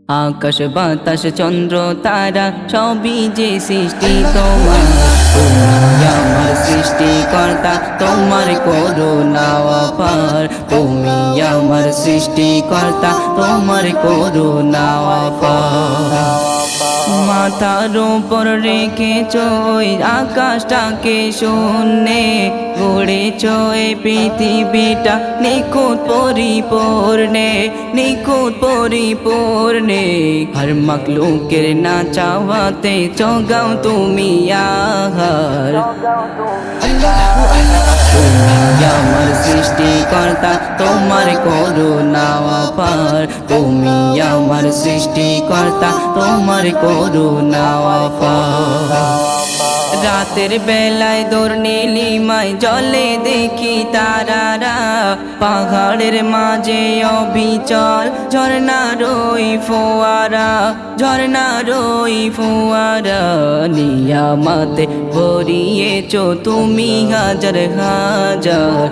আকাশ বাতাস চন্দ্র তারা সবই যে সৃষ্টি তোমার। তুমি আমার সৃষ্টিকর্তা, তোমার করুণা অপার। তুমি আমার সৃষ্টিকর্তা, তোমার করুণা অপার। মাথার উপর রেখেছ ওই আকাশটাকে শূন্যে, গড়েছ এই পৃথিবীটা নিখুঁত পরিপূর্ণে, নিখুঁত পরিপূর্ণে। হর মখলুকের না চাওয়াতে জগাও তুমি আহার। তুমি আমার সৃষ্টিকর্তা, তোমার করুণা অপার। তুমি আমার সৃষ্টিকর্তা, তোমার করুণা অপার। রাতের বেলায় দোর নীলিমায় জলে দেখি তারারা, পাহাড়ের মাঝে অবিচল ঝর্ণারই ফোয়ারা, ঝর্ণারই ফোয়ারা। নিয়ামতে ভরিয়েছ তুমি হাজার হাজার।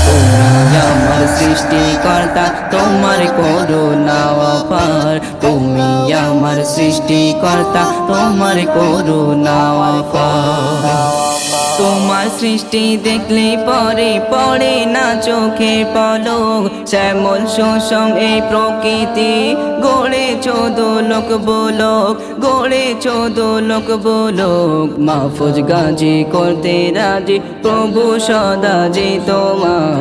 তুমি আমার সৃষ্টিকর্তা, তোমার করুণা অপার। তুমি আমার সৃষ্টিকর্তা, তোমার করুণা অপার। তোমার সৃষ্টি দেখলে পরে পড়ে না চোখে পলক, শ্যামল সুষম এই প্রকৃতি গড়েছ দোলক বোলক, গড়েছ দোলক বোলক। মাহফুজ গাজী করতে রাজি প্রভু সদা যে তোমার।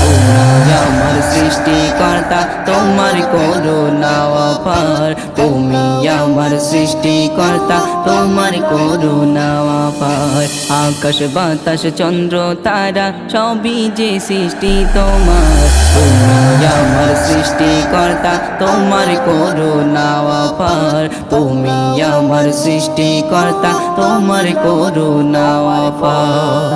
তুমি আমার সৃষ্টিকর্তা, তোমার করুণা অপার। তুমি আমার সৃষ্টিকর্তা, তোমার করুণা অপার। আকাশ বাতাস চন্দ্র তারা সবই যে সৃষ্টি তোমার। তুমি আমার সৃষ্টিকর্তা, তোমার করুণা অপার। তুমি আমার সৃষ্টিকর্তা, তোমার করুণা অপার।